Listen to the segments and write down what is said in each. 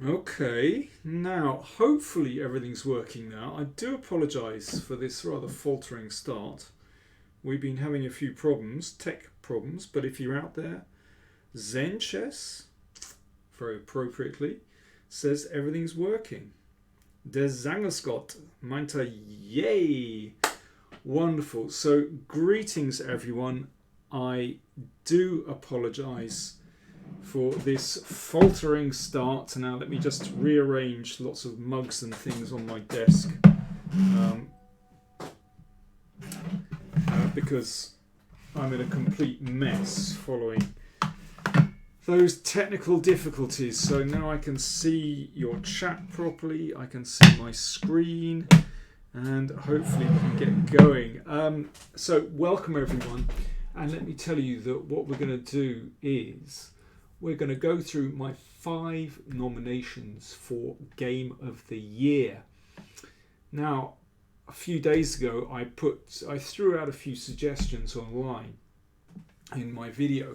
Okay, now hopefully everything's working now. I do apologise for this rather faltering start. We've been having a few problems, tech problems, but if you're out there, Zen Chess, very appropriately, says everything's working. Der Zangerskott meint er, yay! Wonderful. So, greetings everyone. I do apologise for this faltering start. Now let me just rearrange lots of mugs and things on my desk because I'm in a complete mess following those technical difficulties. So now I can see your chat properly, I can see my screen, and hopefully we can get going. So welcome everyone, and let me tell you that what we're going to do is we're going to go through my 5 nominations for Game of the Year. Now, a few days ago, I threw out a few suggestions online in my video,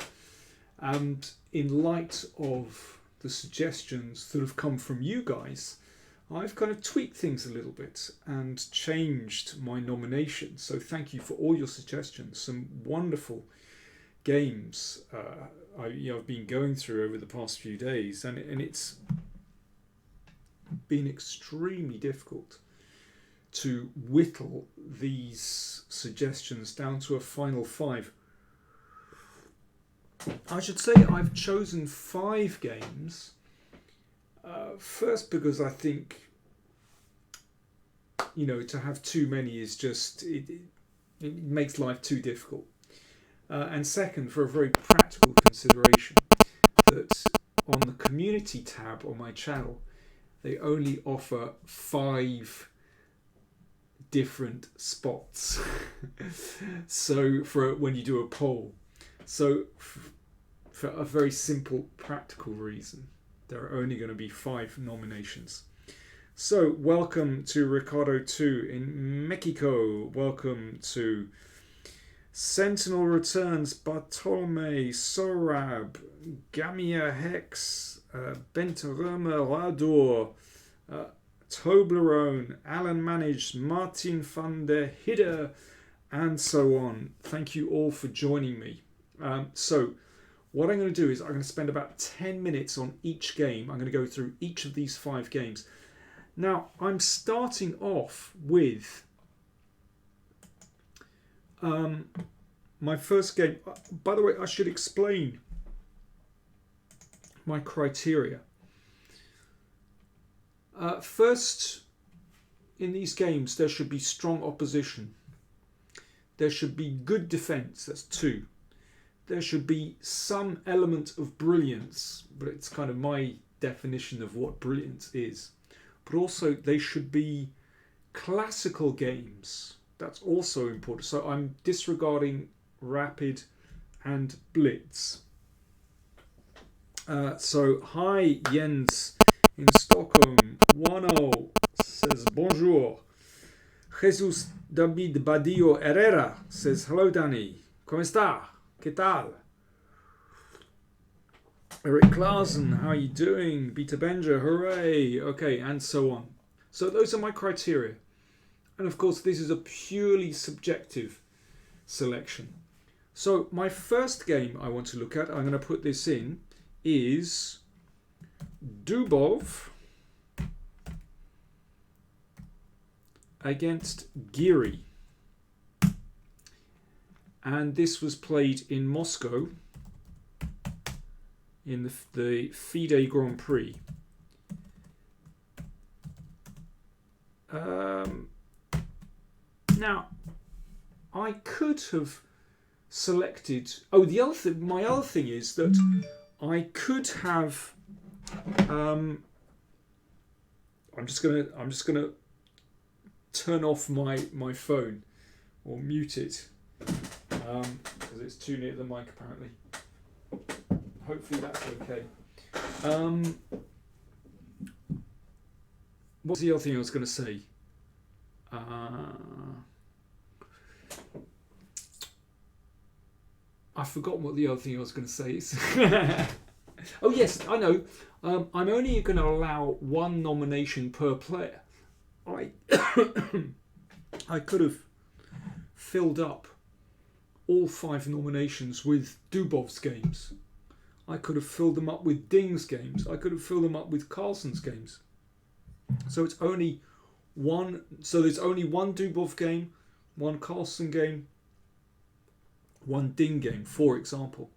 and in light of the suggestions that have come from you guys, I've kind of tweaked things a little bit and changed my nomination. So thank you for all your suggestions. Some wonderful games I've been going through over the past few days, and it's been extremely difficult to whittle these suggestions down to a final 5. I should say I've chosen 5 games. First, because I think, to have too many is just it makes life too difficult. And second, for a very practical consideration, that on the community tab on my channel, they only offer 5 different spots. So for when you do a poll, so for a very simple practical reason, there are only going to be 5 nominations. So welcome to Ricardo 2 in Mexico. Welcome to Sentinel Returns, Bartolome, Sorab, Gamia Hex, Benterome Rador, Toblerone, Alan Managed, Martin van der Hidde, and so on. Thank you all for joining me. So what I'm going to do is I'm going to spend about 10 minutes on each game. I'm going to go through each of these 5 games. Now, I'm starting off with my first game. By the way, I should explain my criteria. First, in these games, there should be strong opposition. There should be good defense. That's 2. There should be some element of brilliance, but it's kind of my definition of what brilliance is. But also, they should be classical games. That's also important. So I'm disregarding Rapid and Blitz. So hi Jens in Stockholm. Wano says bonjour. Jesus David Badillo Herrera says hello Danny. ¿Cómo está? ¿Qué tal? Eric Carlson, how are you doing? Beta Benja, hooray. Okay, and so on. So those are my criteria. And of course, this is a purely subjective selection. So my first game I want to look at, I'm going to put this in, is Dubov against Geary. And this was played in Moscow in the FIDE Grand Prix. Now, I could have selected. Oh, the other thing. My other thing is that I could have. I'm just gonna turn off my phone or mute it because it's too near the mic apparently. Hopefully that's okay. What's the other thing I was going to say? I've forgotten what the other thing I was going to say is. Oh yes, I know. I'm only going to allow one nomination per player. I I could have filled up all 5 nominations with Dubov's games. I could have filled them up with Ding's games. I could have filled them up with Carlson's games. So it's only one. So there's only one Dubov game, one Carlson game, one Ding game, for example.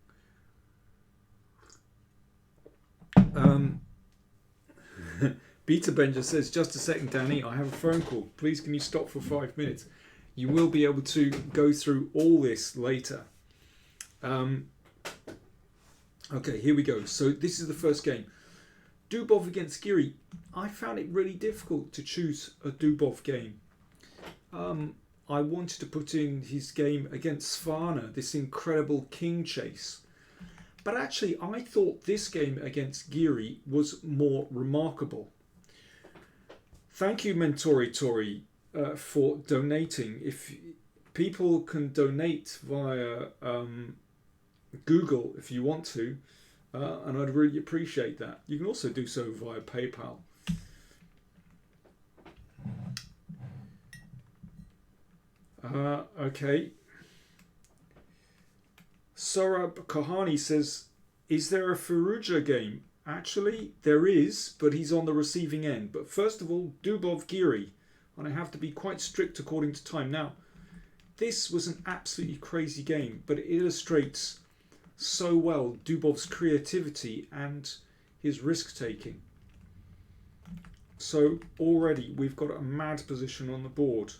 Beta Benja says, just a second, Danny, I have a phone call. Please can you stop for 5 minutes? You will be able to go through all this later. Okay, here we go. So this is the first game. Dubov against Geary. I found it really difficult to choose a Dubov game. I wanted to put in his game against Svana, this incredible king chase. But actually, I thought this game against Giri was more remarkable. Thank you, Mentori Tori, for donating. If people can donate via Google if you want to, and I'd really appreciate that. You can also do so via PayPal. Okay. Sorab Kahani says, is there a Ferruccio game? Actually, there is, but he's on the receiving end. But first of all, Dubov Giri. And I have to be quite strict according to time. Now, this was an absolutely crazy game, but it illustrates so well Dubov's creativity and his risk-taking. So already we've got a mad position on the board.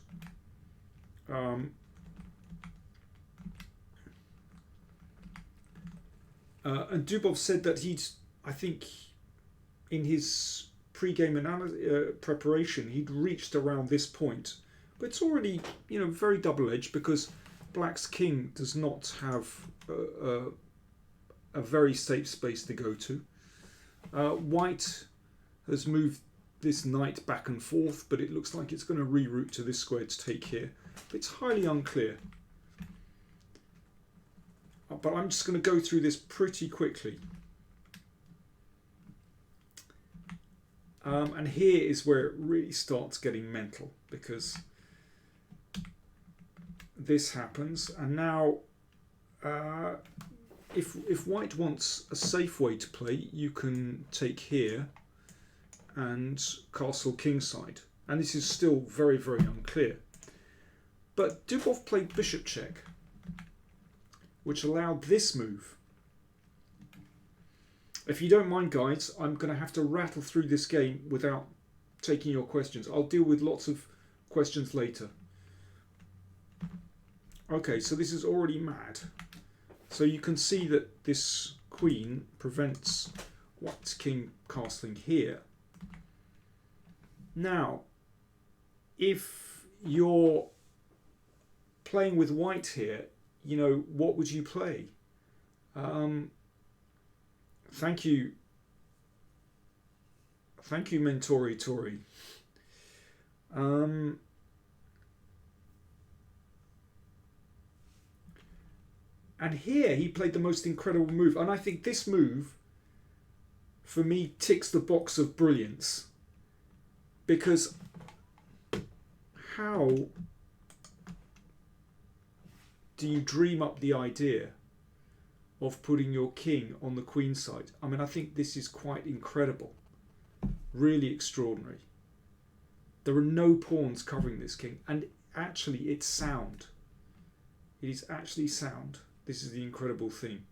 And Dubov said that I think in his pre-game preparation, he'd reached around this point. But it's already, very double-edged because Black's king does not have a very safe space to go to. White has moved this knight back and forth, but it looks like it's going to reroute to this square to take here. It's highly unclear. But I'm just going to go through this pretty quickly. And here is where it really starts getting mental, because this happens. And now, if White wants a safe way to play, you can take here and castle kingside. And this is still very, very unclear. But Dubov played bishop check, which allowed this move. If you don't mind, guys, I'm going to have to rattle through this game without taking your questions. I'll deal with lots of questions later. Okay, so this is already mad. So you can see that this queen prevents White's king castling here. Now, if you're playing with White here, what would you play? Thank you, Mentori Tori. And here he played the most incredible move. And I think this move, for me, ticks the box of brilliance. Because how do you dream up the idea of putting your king on the queen side? I mean, I think this is quite incredible. Really extraordinary. There are no pawns covering this king. And actually, it's sound. It is actually sound. This is the incredible thing.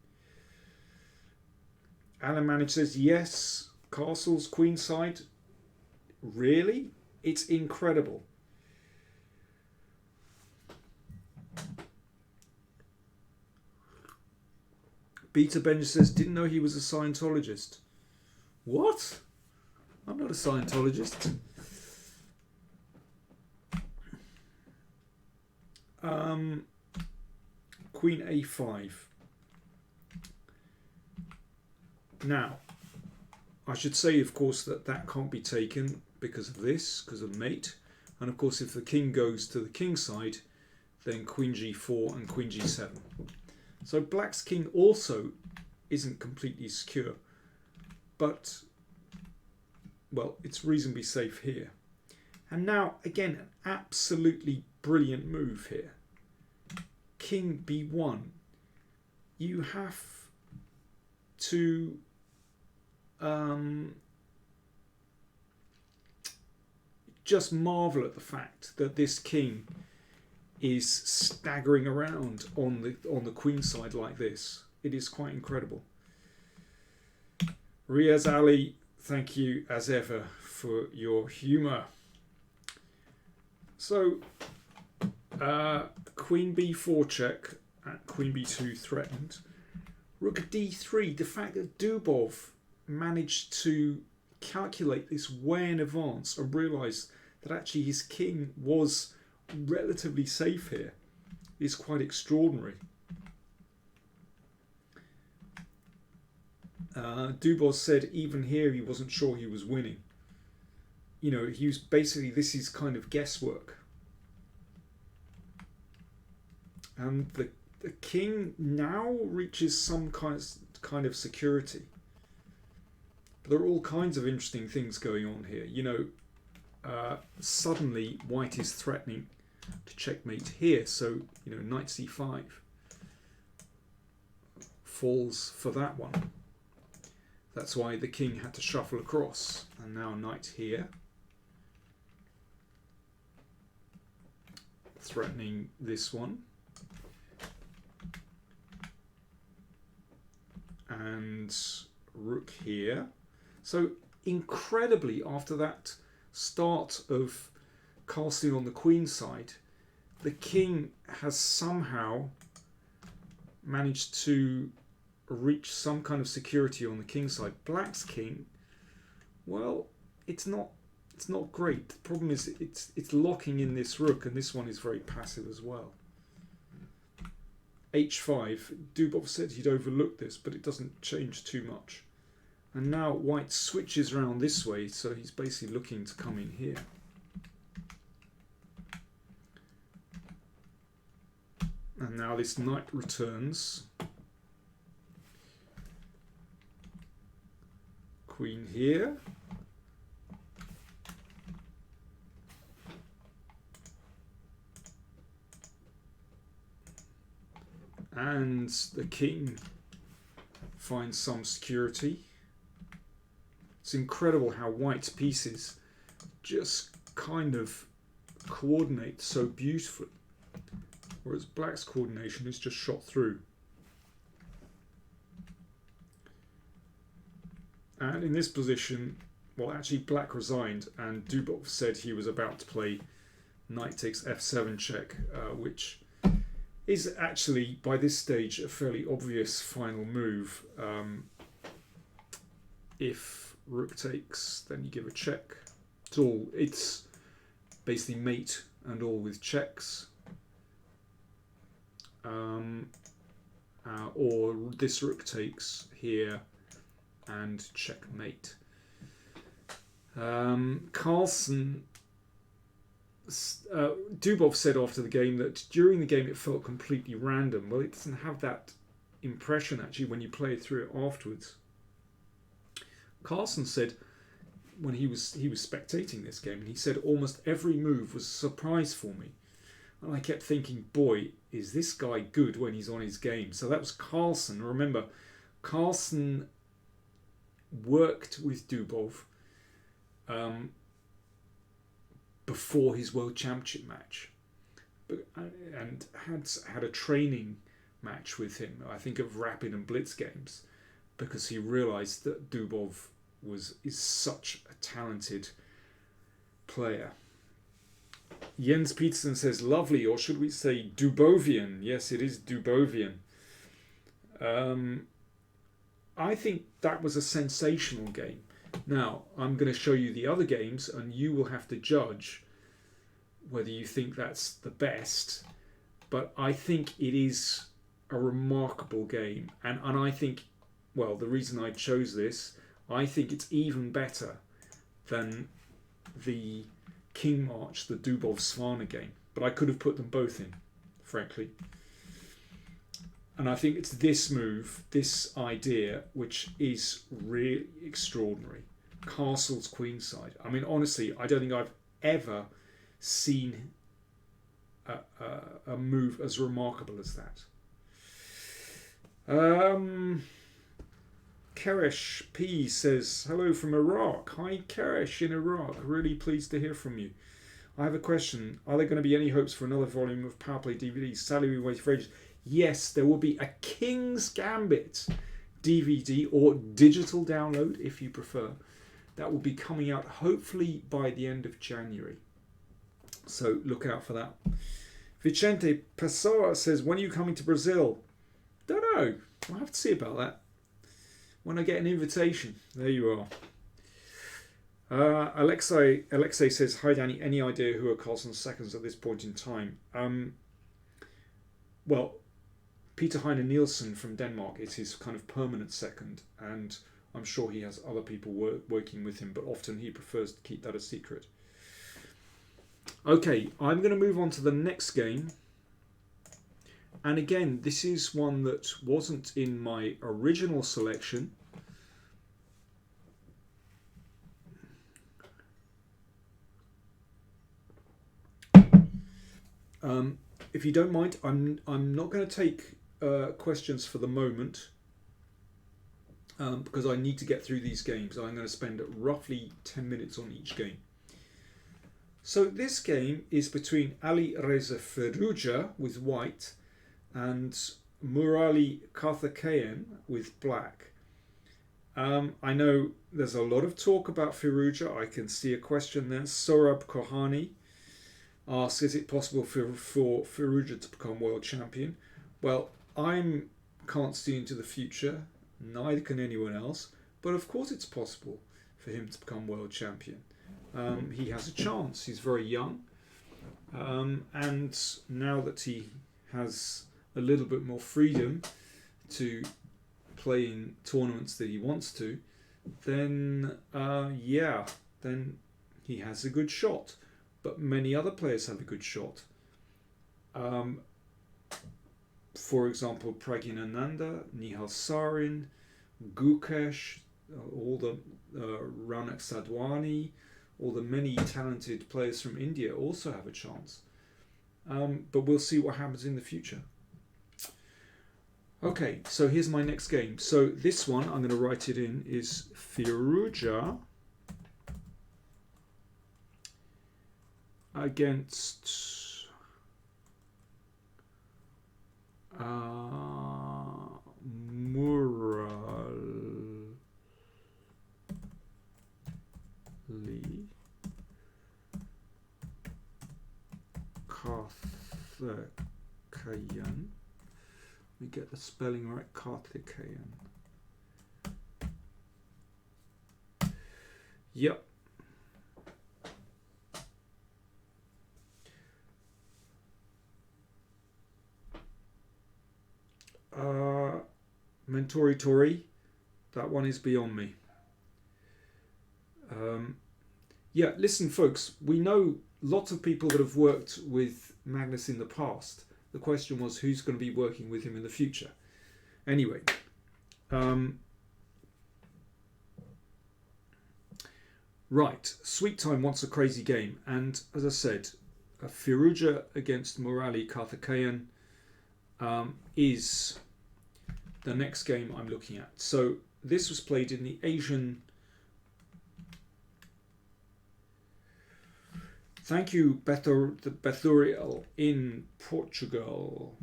Alan Manage says, yes, castles, queen side. Really? It's incredible. Beta Benja says, didn't know he was a Scientologist. What? I'm not a Scientologist. Queen A5. Now, I should say, of course, that can't be taken because of this, because of mate. And of course, if the king goes to the king side, then Queen G4 and Queen G7. So Black's king also isn't completely secure. but, well, it's reasonably safe here. And now, again, an absolutely brilliant move here. King b1. You have to just marvel at the fact that this king is staggering around on the queen side like this. It is quite incredible. Riaz Ali, thank you as ever for your humour. So, queen b4 check, at queen b2 threatened. Rook d3, the fact that Dubov managed to calculate this way in advance and realise that actually his king was relatively safe here is quite extraordinary. Dubov said even here he wasn't sure he was winning. You know, he was basically, this is kind of guesswork. And the king now reaches some kind of security. But there are all kinds of interesting things going on here. You know, suddenly white is threatening to checkmate here. So, you know, knight c5 falls for that one. That's why the king had to shuffle across. And now knight here. Threatening this one. And rook here. So incredibly, after that start of casting on the queen side, the king has somehow managed to reach some kind of security on the king side. Black's king, well, it's not great. The problem is it's locking in this rook, and this one is very passive as well. h5, Dubov said he'd overlooked this, but it doesn't change too much. And now white switches around this way, so he's basically looking to come in here. And now this knight returns. Queen here. And the king finds some security. It's incredible how white's pieces just kind of coordinate so beautifully, whereas black's coordination is just shot through. And in this position, well, actually black resigned, and Dubov said he was about to play knight takes f7 check, which is actually, by this stage, a fairly obvious final move. If rook takes, then you give a check. It's basically mate and all with checks. Or this rook takes here and checkmate. Carlson, Dubov said after the game that during the game it felt completely random. Well, it doesn't have that impression actually when you play it through it afterwards. Carlson said when he was spectating this game, and he said almost every move was a surprise for me, and I kept thinking, boy, is this guy good when he's on his game. So that was Carlson. Remember, Carlson worked with Dubov before his World Championship match, and had a training match with him, I think of rapid and blitz games, because he realised that Dubov is such a talented player. Jens Peterson says lovely, or should we say Dubovian? Yes, it is Dubovian. I think that was a sensational game. Now, I'm going to show you the other games, and you will have to judge whether you think that's the best. But I think it is a remarkable game. And I think, well, the reason I chose this, I think it's even better than the King March, the Dubov-Svana game. But I could have put them both in, frankly. And I think it's this move, this idea, which is really extraordinary. Castle's queenside. I mean, honestly, I don't think I've ever seen a move as remarkable as that. Keresh P says, hello from Iraq. Hi Keresh in Iraq. Really pleased to hear from you. I have a question. Are there going to be any hopes for another volume of Powerplay DVDs? Sadly, we waited for ages. Yes, there will be a King's Gambit DVD or digital download if you prefer. That will be coming out hopefully by the end of January. So look out for that. Vicente Pessoa says, when are you coming to Brazil? Don't know. I'll have to see about that. When I get an invitation. There you are. Alexei says, hi Danny, any idea who are Carlson's seconds at this point in time? Well, Peter Heine Nielsen from Denmark is his kind of permanent second, and I'm sure he has other people working with him, but often he prefers to keep that a secret. Okay, I'm going to move on to the next game. And again, this is one that wasn't in my original selection. If you don't mind, I'm not going to take questions for the moment because I need to get through these games. I'm going to spend roughly 10 minutes on each game. So this game is between Ali Reza Ferruccio with white and Murali Karthikeyan with black. I know there's a lot of talk about Ferruccio. I can see a question there. Sorab Kohani asks, is it possible for Ferruccio to become world champion? Well, I can't see into the future, neither can anyone else, but of course it's possible for him to become world champion. He has a chance. He's very young, and now that he has a little bit more freedom to play in tournaments that he wants to, then then he has a good shot. But many other players have a good shot. For example, Pragyanananda, Nihal Sarin, Gukesh, all the Raunak Sadhwani, all the many talented players from India also have a chance. But we'll see what happens in the future. Okay, so here's my next game. So this one, I'm going to write it in, is Ferruccio against Murali Karthikeyan. Let me get the spelling right. Karthikeyan. Yep. Mentori Tori, that one is beyond me. Yeah, listen folks, we know lots of people that have worked with Magnus in the past. The question was who's going to be working with him in the future. Anyway, right, Sweet Time wants a crazy game, and as I said, Ferruccio against Murali Karthikeyan is the next game I'm looking at. So this was played in the Asian. Thank you, Bethuriel, in Portugal,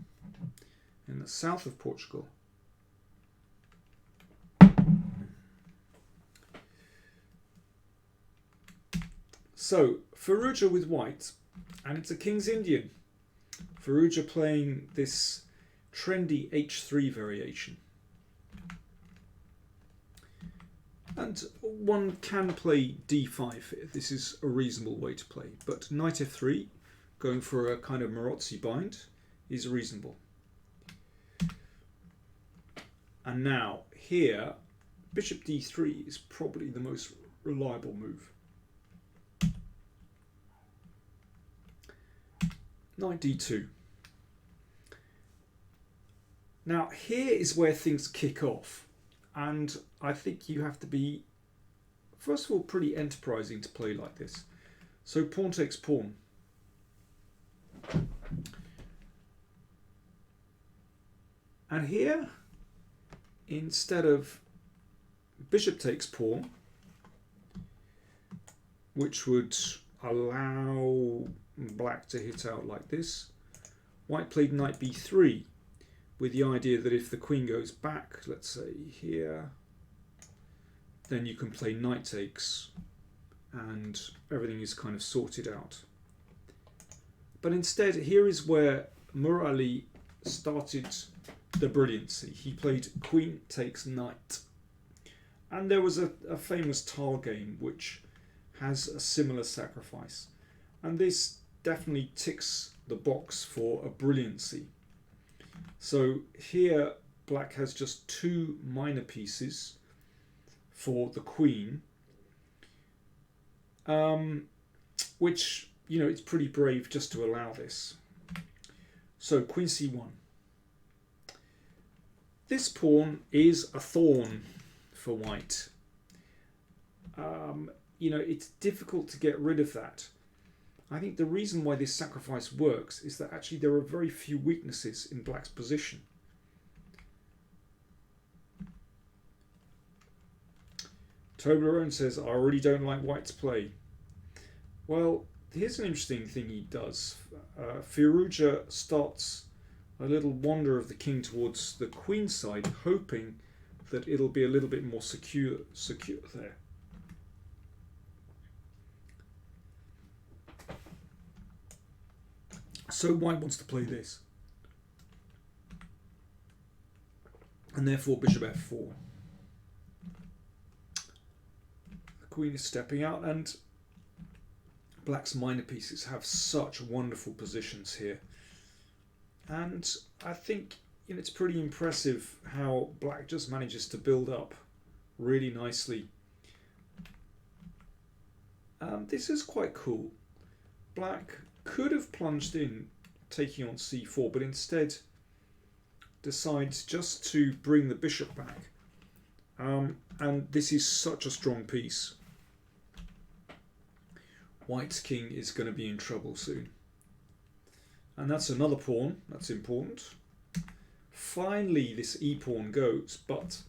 in the south of Portugal. So Ferruccio with white, and it's a King's Indian. Ferruccio playing this trendy H3 variation. And one can play D5. This is a reasonable way to play. But Knight F3, going for a kind of Marozzi bind, is reasonable. And now, here, Bishop D3 is probably the most reliable move. Knight D2. Now here is where things kick off, and I think you have to be, first of all, pretty enterprising to play like this. So pawn takes pawn. And here, instead of bishop takes pawn, which would allow black to hit out like this, white played knight b3 with the idea that if the queen goes back, let's say here, then you can play knight takes and everything is kind of sorted out. But instead, here is where Murali started the brilliancy. He played queen takes knight. And there was a famous tile game which has a similar sacrifice. And this definitely ticks the box for a brilliancy. So here black has just two minor pieces for the queen, which, you know, it's pretty brave just to allow this. So queen c1. This pawn is a thorn for white. You know, it's difficult to get rid of that. I think the reason why this sacrifice works is that actually there are very few weaknesses in black's position. Toblerone says, I already don't like white's play. Well, here's an interesting thing he does. Ferruccio starts a little wander of the king towards the queen side, hoping that it'll be a little bit more secure there. So white wants to play this. And therefore bishop f4. The queen is stepping out, and black's minor pieces have such wonderful positions here. And I think, you know, it's pretty impressive how black just manages to build up really nicely. This is quite cool. Black could have plunged in taking on c4, but instead decides just to bring the bishop back. And this is such a strong piece. White's king is going to be in trouble soon. And that's another pawn. That's important. Finally, this e-pawn goes, but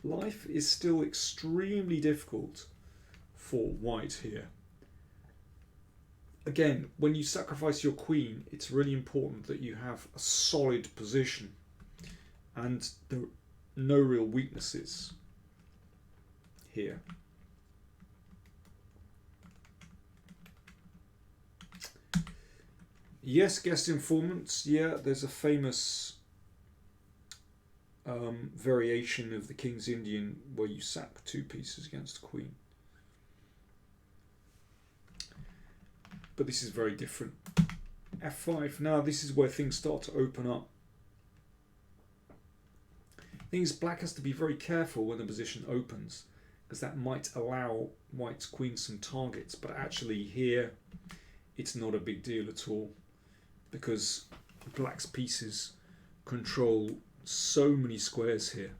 life is still extremely difficult for white here. Again, when you sacrifice your queen, it's really important that you have a solid position and there are no real weaknesses here. Yes, guest informants. Yeah, there's a famous variation of the King's Indian where you sack two pieces against the queen. But this is very different. f5. Now this is where things start to open up. Thing is, black has to be very careful when the position opens, because that might allow white's queen some targets. But actually here, it's not a big deal at all, because black's pieces control so many squares here.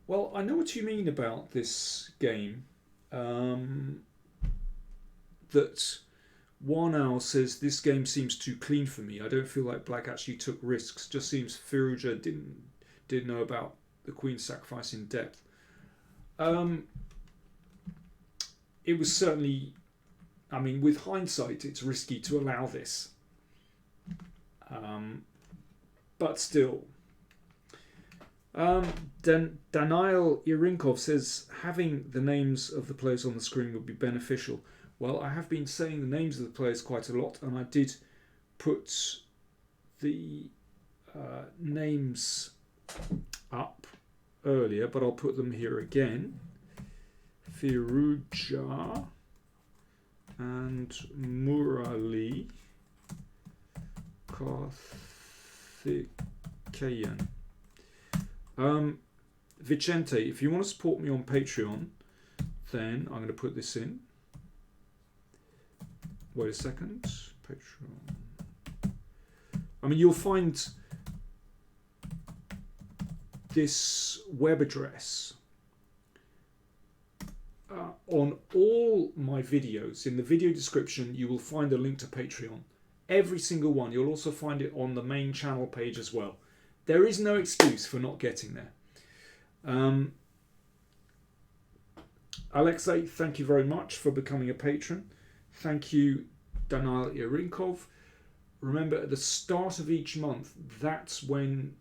Well, I know what you mean about this game. That Warnow says this game seems too clean for me. I don't feel like black actually took risks. Just seems Ferruccio didn't know about the queen sacrifice in depth. It was certainly, I mean, with hindsight, it's risky to allow this. But still. Daniel Irinkov says having the names of the players on the screen would be beneficial. Well, I have been saying the names of the players quite a lot, and I did put the names up earlier, but I'll put them here again. Ferruccio and Murali Karthikeyan. Vicente, if you want to support me on Patreon, then I'm going to put this in. Wait a second. Patreon. I mean, you'll find this web address on all my videos. In the video description, you will find a link to Patreon. Every single one. You'll also find it on the main channel page as well. There is no excuse for not getting there. Alexei, thank you very much for becoming a patron. Thank you, Danil Irinkov. Remember, at the start of each month, that's when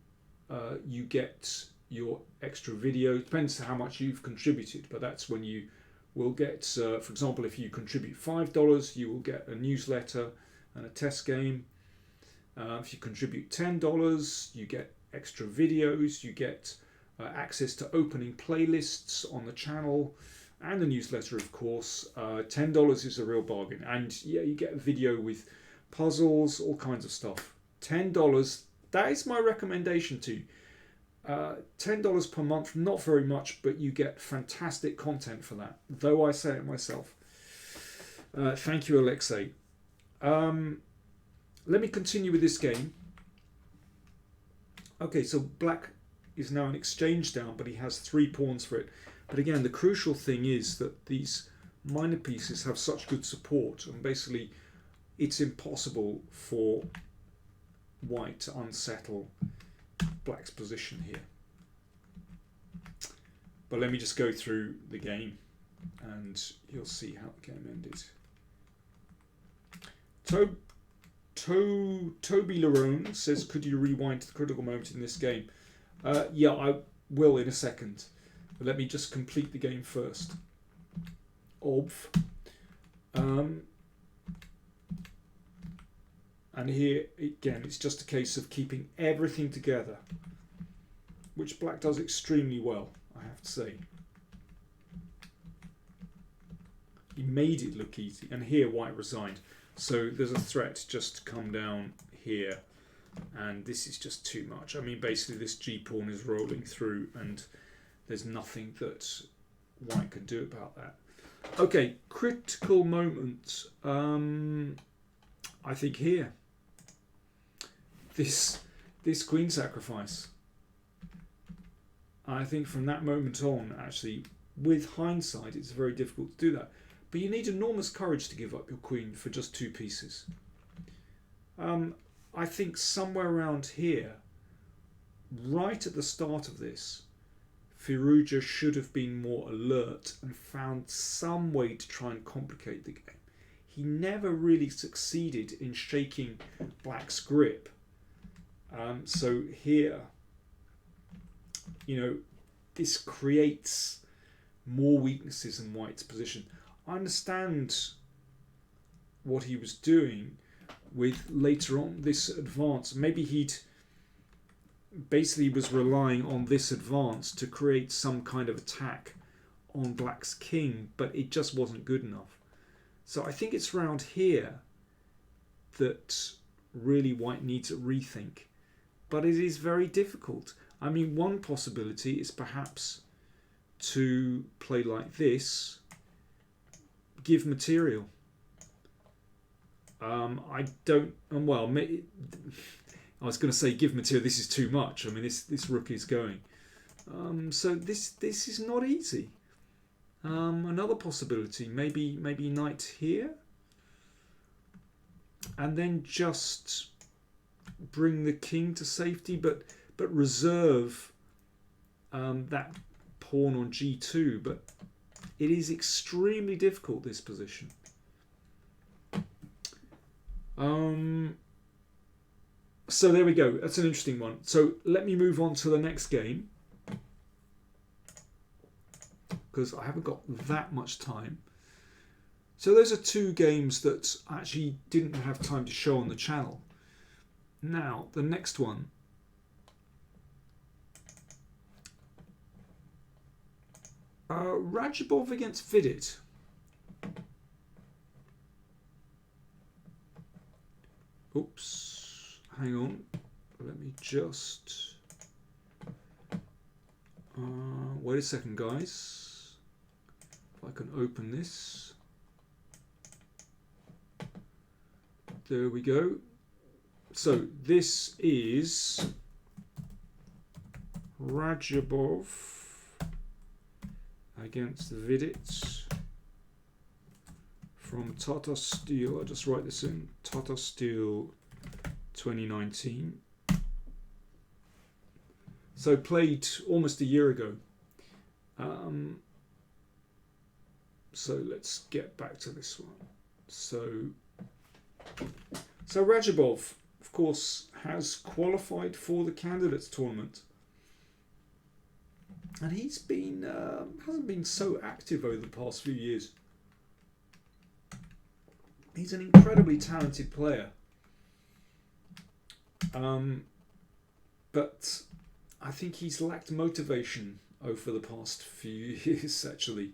you get your extra video. Depends how much you've contributed, but that's when you will get, for example, if you contribute $5, you will get a newsletter and a test game. If you contribute $10, you get extra videos, you get access to opening playlists on the channel and the newsletter, of course. $10 is a real bargain, and yeah, you get a video with puzzles, all kinds of stuff. $10, that is my recommendation to you. $10 per month, not very much, but you get fantastic content for that, though I say it myself. Thank you, Alexei. Let me continue with this game. Okay, so black is now an exchange down, but he has 3 pawns for it. But again, the crucial thing is that these minor pieces have such good support, and basically it's impossible for white to unsettle black's position here. But let me just go through the game and you'll see how the game ended. Toby Lerone says, could you rewind to the critical moment in this game? Yeah, I will in a second. But let me just complete the game first. And here, again, it's just a case of keeping everything together, which black does extremely well, I have to say. He made it look easy, and here white resigned. So there's a threat just to come down here, and this is just too much. I mean, basically this g-pawn is rolling through, and there's nothing that white can do about that. Okay, critical moment. I think here. This queen sacrifice. I think from that moment on, actually, with hindsight, it's very difficult to do that. But you need enormous courage to give up your queen for just 2 pieces. I think somewhere around here, right at the start of this, Ferruccio should have been more alert and found some way to try and complicate the game. He never really succeeded in shaking black's grip. So here, you know, this creates more weaknesses in white's position. I understand what he was doing with later on this advance. Maybe he'd basically was relying on this advance to create some kind of attack on black's king, but it just wasn't good enough. So I think it's around here that really white needs a rethink. But it is very difficult. I mean, one possibility is perhaps to play like this, give material. I don't, well, I was going to say give material, this is too much. I mean, this rook is going. So this is not easy. Another possibility, maybe knight here, and then just bring the king to safety, but reserve that pawn on g2. But it is extremely difficult, this position. So there we go. That's an interesting one. So let me move on to the next game, because I haven't got that much time. So those are 2 games that I actually didn't have time to show on the channel. Now, the next one. Rajabov against Vidit. Oops. Hang on. Let me just Wait a second, guys. If I can open this. There we go. So this is Radjabov against Vidit from Tata Steel. I'll just write this in. Tata Steel 2019. So played almost a year ago. So let's get back to this one. So Radjabov, of course, has qualified for the candidates tournament, and he's been hasn't been so active over the past few years. He's an incredibly talented player, but I think he's lacked motivation over the past few years, actually.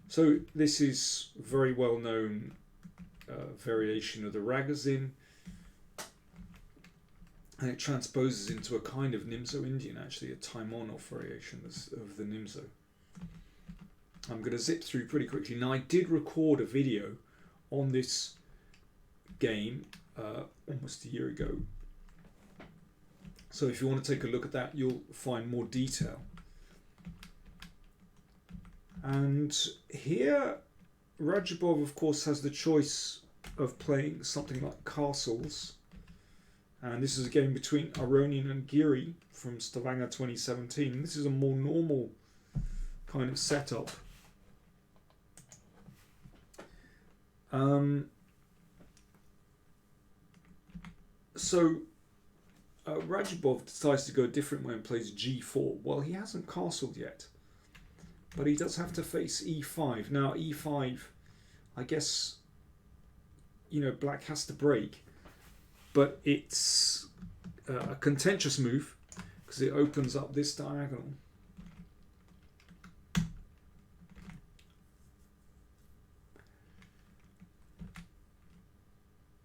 So this is very well known variation of the Ragas Een, and it transposes into a kind of Nimzo Indian, actually, a Taimonov variation of the Nimzo. I'm going to zip through pretty quickly. Now, I did record a video on this game almost a year ago. So if you want to take a look at that, you'll find more detail. And here, Radjabov, of course, has the choice of playing something like castles. And this is a game between Aronian and Giri from Stavanger 2017. This is a more normal kind of setup. Radjabov decides to go a different way and plays g4. Well, he hasn't castled yet, but he does have to face e5. Now, e5, I guess, you know, black has to break, but it's a contentious move because it opens up this diagonal.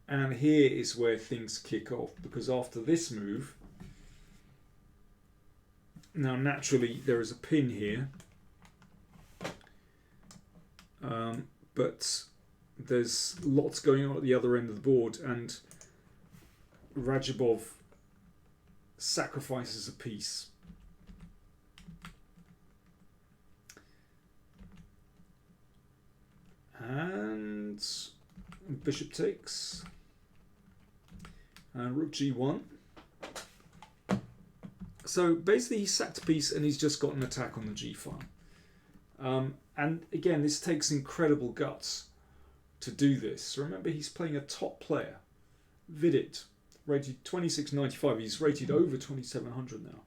And here is where things kick off, because after this move, now naturally there is a pin here, but there's lots going on at the other end of the board, and Radjabov sacrifices a piece. And bishop takes. And rook g1. So basically he sacked a piece and he's just got an attack on the g file. And again, this takes incredible guts to do this. Remember, he's playing a top player. Vidit, rated 2695. He's rated over 2700 now.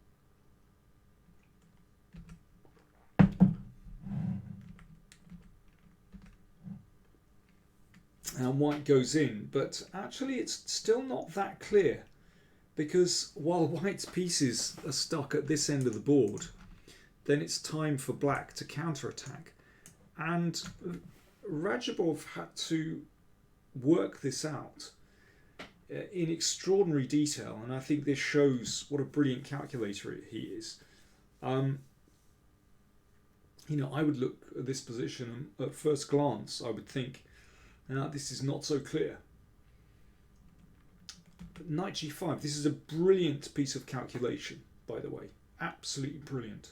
And white goes in, but actually it's still not that clear, because while white's pieces are stuck at this end of the board, then it's time for black to counterattack. And Radjabov had to work this out in extraordinary detail, and I think this shows what a brilliant calculator he is. You know, I would look at this position and at first glance I would think, now, this is not so clear. But knight g5, this is a brilliant piece of calculation, by the way. Absolutely brilliant.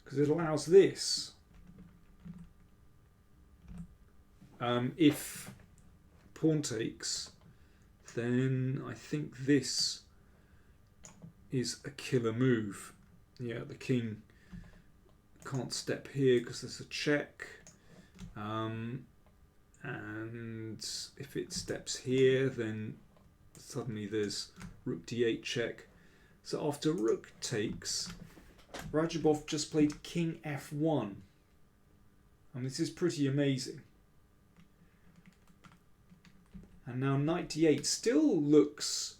Because it allows this. If pawn takes, then I think this is a killer move. Yeah, the king can't step here because there's a check. And if it steps here, then suddenly there's rook d8 check. So after rook takes, Radjabov just played king f1, and this is pretty amazing. And now knight d8 still looks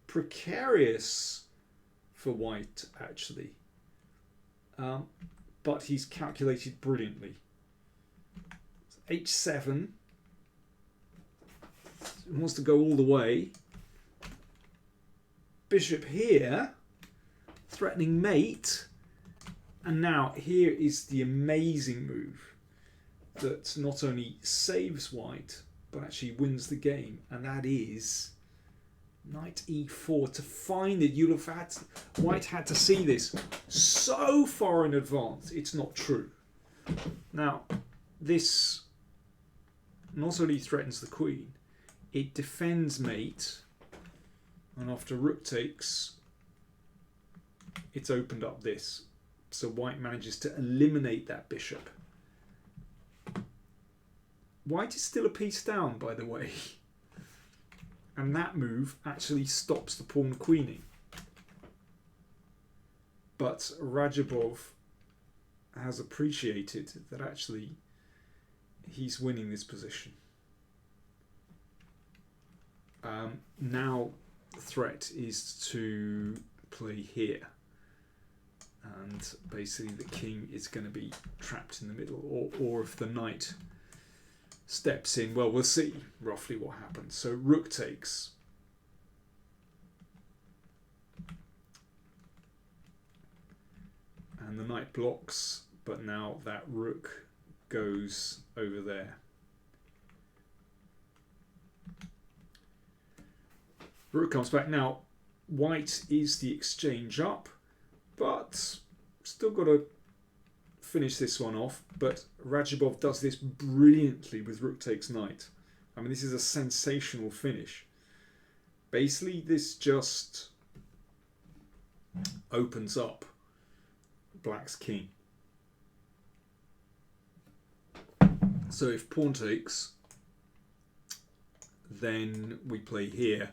precarious for white, actually, but he's calculated brilliantly. h7, wants to go all the way, bishop here, threatening mate. And now here is the amazing move that not only saves white, but actually wins the game. And that is knight e4 to find it. You'll have had white had to see this so far in advance. It's not true. Now, this not only threatens the queen, it defends mate, and after rook takes, it's opened up this. So white manages to eliminate that bishop. White is still a piece down, by the way. And that move actually stops the pawn queening. But Radjabov has appreciated that actually he's winning this position. Now the threat is to play here. And basically the king is going to be trapped in the middle. Or if the knight steps in, well, we'll see roughly what happens. So rook takes. And the knight blocks, but now that rook goes over there. Rook comes back. Now, white is the exchange up, but still got to finish this one off. But Radjabov does this brilliantly with rook takes knight. I mean, this is a sensational finish. Basically, this just opens up black's king. So if pawn takes, then we play here,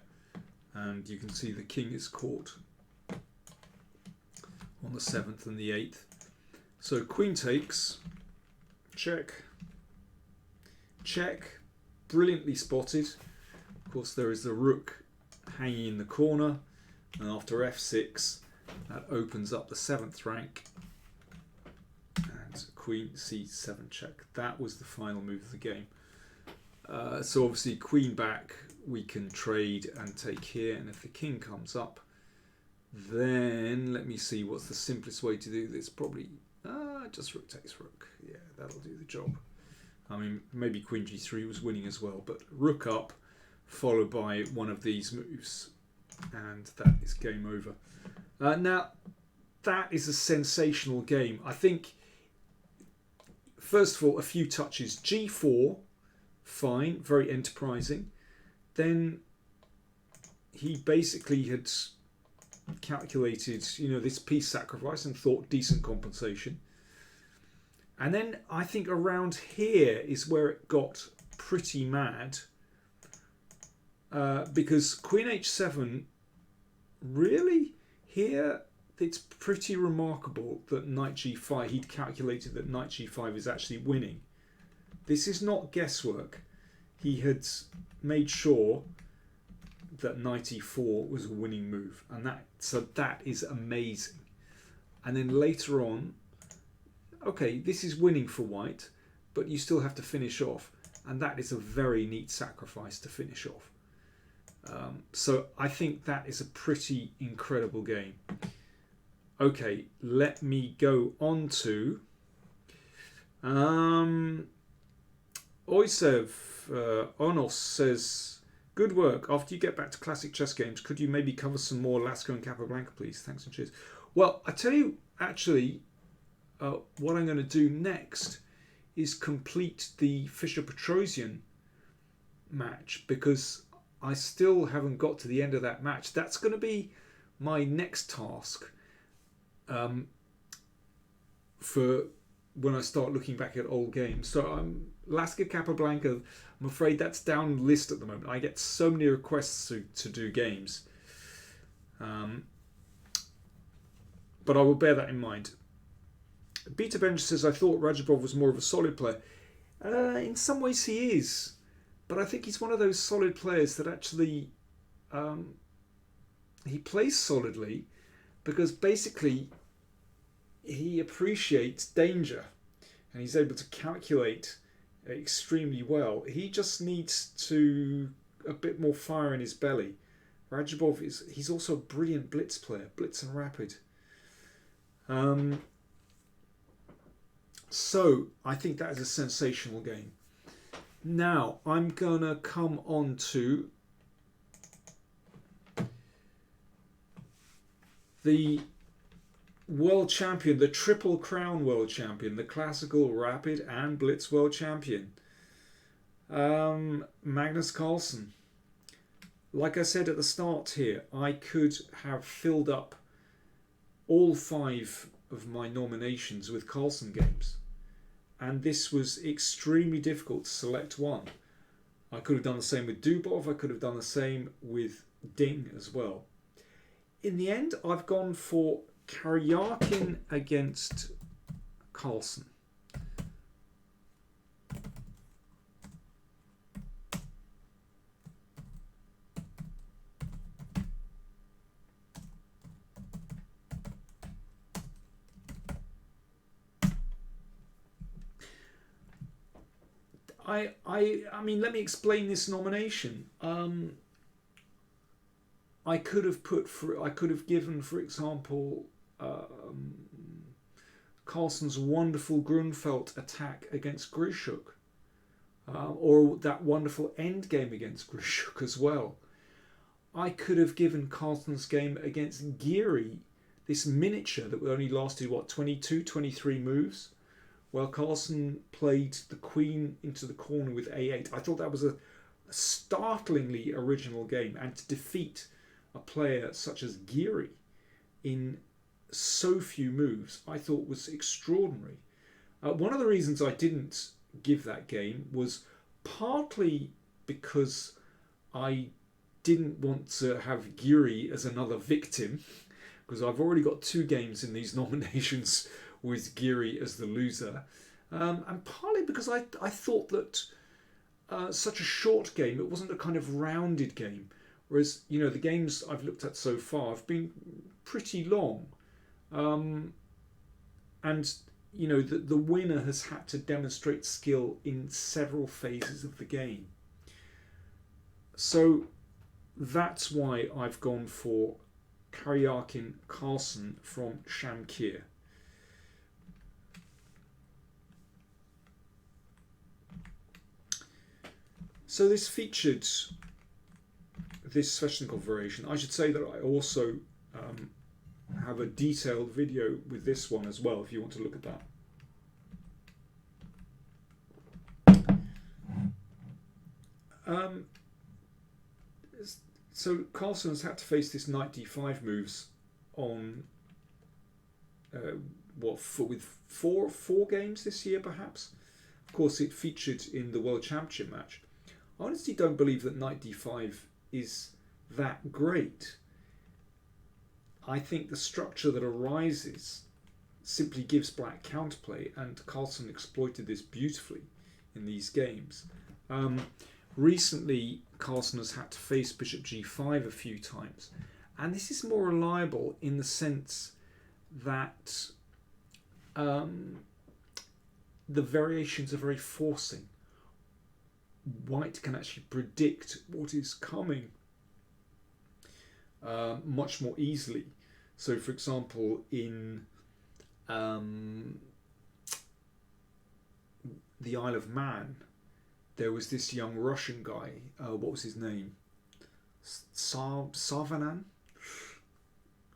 and you can see the king is caught on the 7th and the 8th. So queen takes, check, check, brilliantly spotted. Of course there is the rook hanging in the corner, and after f6 that opens up the 7th rank, and queen c7 check. That was the final move of the game. So obviously queen back, we can trade and take here, and if the king comes up, then let me see what's the simplest way to do this. Probably just rook takes rook. Yeah, that'll do the job. I mean, maybe queen g3 was winning as well, but rook up followed by one of these moves, and that is game over. Now, that is a sensational game. I think, first of all, a few touches. g4, fine, very enterprising. Then he basically had calculated, you know, this piece sacrifice and thought decent compensation. And then I think around here is where it got pretty mad, because queen h7, really? Here, it's pretty remarkable that knight g5, he'd calculated that knight g5 is actually winning. This is not guesswork. He had made sure that knight e4 was a winning move, and that is amazing. And then later on, okay, this is winning for white, but you still have to finish off, and that is a very neat sacrifice to finish off. So I think that is a pretty incredible game. Okay, let me go on to Oisev Onos says, good work. After you get back to classic chess games, could you maybe cover some more Lasco and Capablanca, please? Thanks and cheers. Well, I tell you, actually, what I'm going to do next is complete the Fischer-Petrosian match, because I still haven't got to the end of that match. That's going to be my next task for when I start looking back at old games. So Lasco Capablanca, I'm afraid that's down the list at the moment. I get so many requests to do games. But I will bear that in mind. Beta Bench says, I thought Radjabov was more of a solid player. In some ways he is. But I think he's one of those solid players that actually he plays solidly because basically he appreciates danger and he's able to calculate extremely well. He just needs a bit more fire in his belly, Radjabov he's also a brilliant blitz player, blitz and rapid. So I think that is a sensational game. Now I'm gonna come on to the world champion, the Triple Crown world champion, the classical, rapid and blitz world champion, Magnus Carlsen. Like I said at the start here, I could have filled up all 5 of my nominations with Carlsen games, and this was extremely difficult to select one. I could have done the same with Dubov, I could have done the same with Ding as well. In the end, I've gone for Kuryakin against Carlsen. I mean, let me explain this nomination. I could have given, for example, Carlsen's wonderful Grunfeld attack against Grishuk, or that wonderful end game against Grishuk as well. I could have given Carlsen's game against Geary, this miniature that only lasted, what, 22, 23 moves? Well, Carlsen played the queen into the corner with a8. I thought that was a startlingly original game, and to defeat a player such as Giri in so few moves, I thought was extraordinary. One of the reasons I didn't give that game was partly because I didn't want to have Giri as another victim, because I've already got 2 games in these nominations with Geary as the loser, and partly because I thought that such a short game, it wasn't a kind of rounded game, whereas, you know, the games I've looked at so far have been pretty long, and, you know, the winner has had to demonstrate skill in several phases of the game. So that's why I've gone for Karyakin Carlson from Shamkir. So this featured this Sveshnikov variation. I should say that I also have a detailed video with this one as well, if you want to look at that. So Carlsen has had to face this knight d5 moves on with four games this year, perhaps. Of course, it featured in the World Championship match. I honestly don't believe that knight d5 is that great. I think the structure that arises simply gives black counterplay, and Carlsen exploited this beautifully in these games. Recently, Carlsen has had to face bishop g5 a few times, and this is more reliable in the sense that the variations are very forcing. White can actually predict what is coming much more easily. So, for example, in the Isle of Man, there was this young Russian guy, what was his name? Savanan?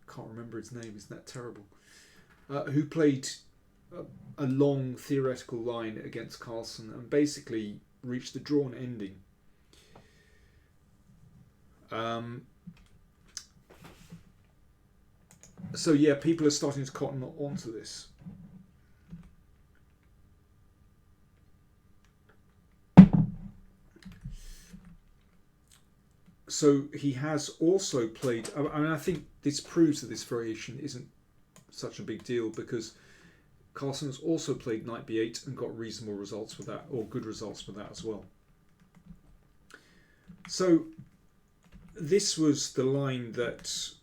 Can't remember his name, isn't that terrible? Who played a long theoretical line against Carlsen and basically reached the drawn ending. So yeah, people are starting to cotton onto this. So he has also played, I mean, I think this proves that this variation isn't such a big deal, because Carlsen has also played knight b8 and got reasonable results with that, or good results with that as well. So this was the line that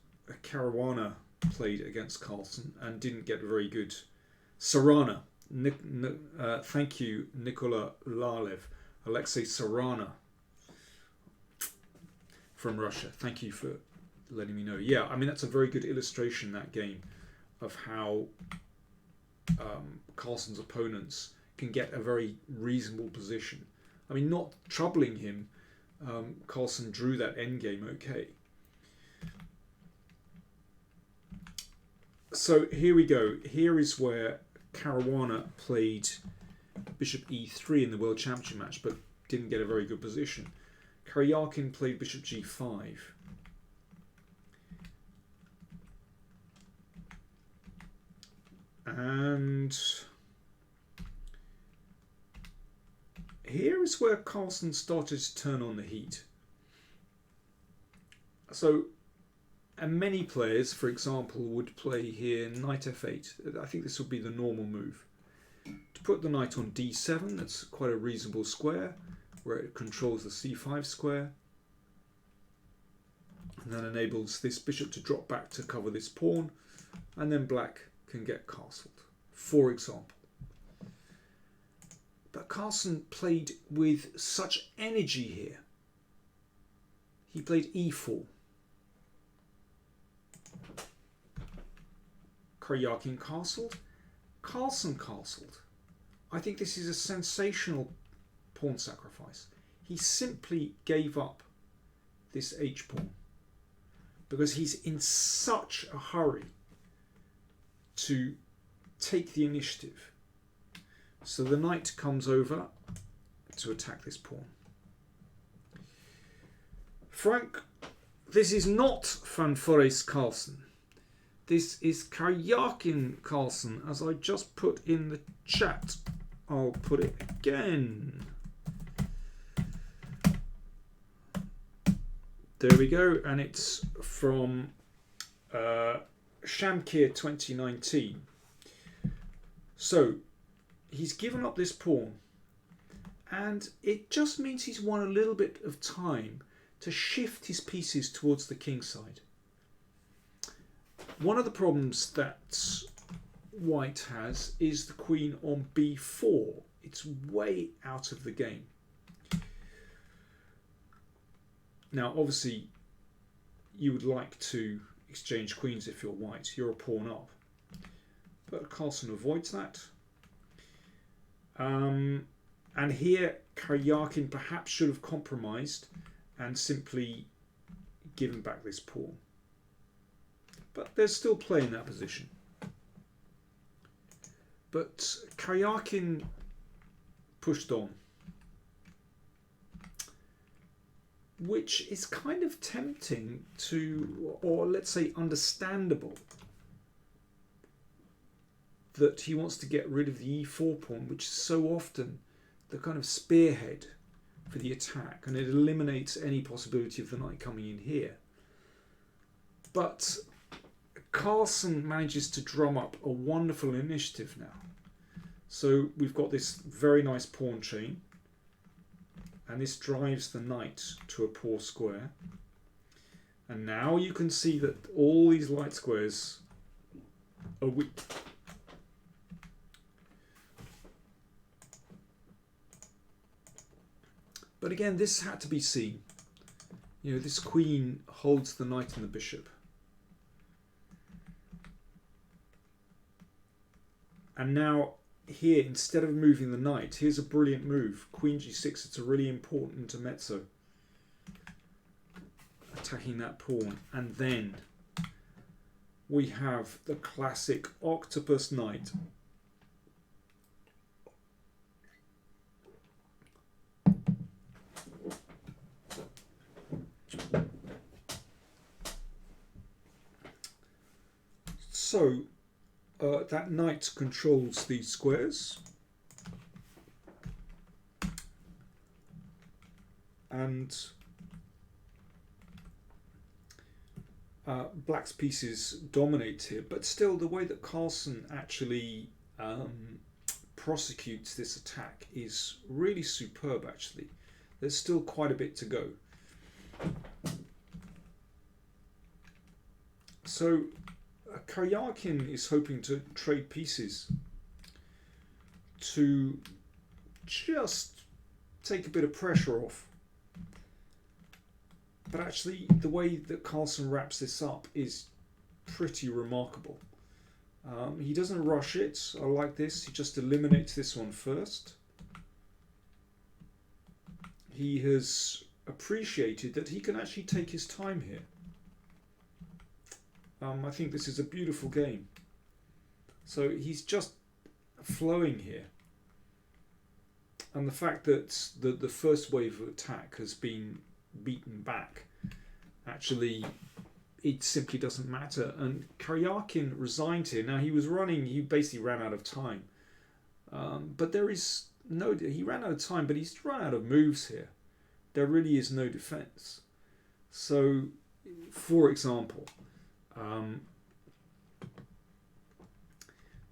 Caruana played against Carlsen and didn't get very good. Sarana, thank you, Nikola Lalev, Alexei Sarana. from Russia. Thank you for letting me know. Yeah, I mean, that's a very good illustration, that game, of how Carlsen's opponents can get a very reasonable position. I mean, not troubling him, Carlsen drew that endgame okay. So here we go. Here is where Caruana played bishop e3 in the World Championship match, but didn't get a very good position. Kuryakin played bishop g5. And here is where Carlsen started to turn on the heat. So, and many players, for example, would play here knight f8. I think this would be the normal move. To put the knight on d7, that's quite a reasonable square, where it controls the c5 square. And then enables this bishop to drop back to cover this pawn. And then black can get castled, for example. But Carlsen played with such energy here. He played e4. Kuryakin castled. Carlsen castled. I think this is a sensational pawn sacrifice. He simply gave up this h-pawn because he's in such a hurry to take the initiative. So the knight comes over to attack this pawn. Frank, this is not Fanfores Carlsen. This is Kuryakin Carlson, as I just put in the chat. I'll put it again. There we go, and it's from Shamkir 2019. So he's given up this pawn, and it just means he's won a little bit of time to shift his pieces towards the king side. One of the problems that white has is the queen on b4. It's way out of the game. Now, obviously, you would like to exchange queens if you're white. You're a pawn up. But Carlsen avoids that. And here, Kuryakin perhaps should have compromised and simply given back this pawn. But there's still play in that position. But Kuryakin pushed on, which is kind of tempting to, or let's say understandable, that he wants to get rid of the e4 pawn, which is so often the kind of spearhead for the attack, and it eliminates any possibility of the knight coming in here. But Carlsen manages to drum up a wonderful initiative now. So we've got this very nice pawn chain, and this drives the knight to a poor square. And now you can see that all these light squares are weak. But again, this had to be seen. You know, this queen holds the knight and the bishop. And now here, instead of moving the knight, here's a brilliant move. Queen g6, it's a really important intermezzo. Attacking that pawn. And then we have the classic octopus knight. So that knight controls these squares, and black's pieces dominate here, but still the way that Carlsen actually prosecutes this attack is really superb. Actually, there's still quite a bit to go. So Kuryakin is hoping to trade pieces to just take a bit of pressure off. But actually, the way that Carlson wraps this up is pretty remarkable. He doesn't rush it. I like this. He just eliminates this one first. He has appreciated that he can actually take his time here. I think this is a beautiful game. So he's just flowing here. And the fact that the first wave of attack has been beaten back, actually, it simply doesn't matter. And Kuryakin resigned here. Now, he was running, he basically ran out of time. But there is no, he ran out of time, but he's run out of moves here. There really is no defense. So, for example,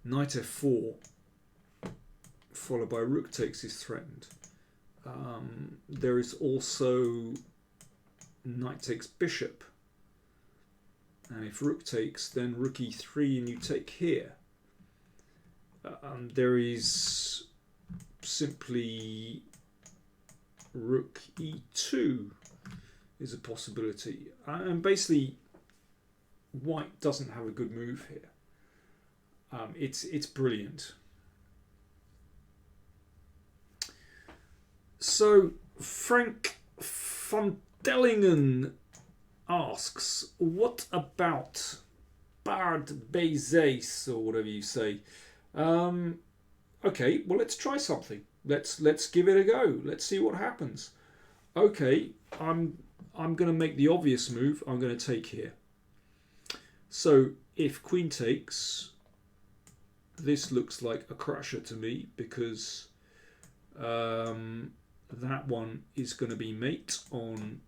knight f4 followed by rook takes is threatened. There is also knight takes bishop, and if rook takes, then rook e3 and you take here. There is simply rook e2 is a possibility, and basically white doesn't have a good move here. It's brilliant. So Frank van Dellingen asks, what about Bard Bezes, or whatever you say? Okay, well, let's try something. Let's give it a go. Let's see what happens. Okay, I'm going to make the obvious move. I'm going to take here. So if queen takes, this looks like a crusher to me, because that one is going to be mate on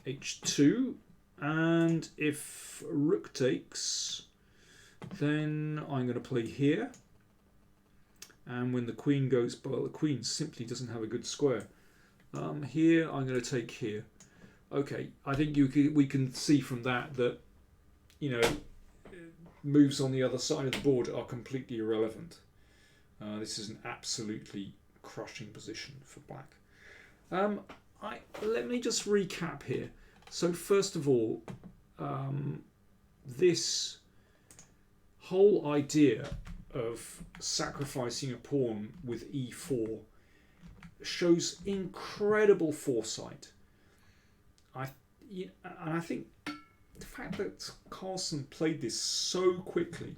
h2, and if rook takes, then I'm going to play here, and when the queen goes, well, the queen simply doesn't have a good square. Here I'm going to take here. Okay, I think we can see from that, you know, moves on the other side of the board are completely irrelevant. This is an absolutely crushing position for black. Let me just recap here. So first of all, this whole idea of sacrificing a pawn with e4 shows incredible foresight. And I think the fact that Carlson played this so quickly,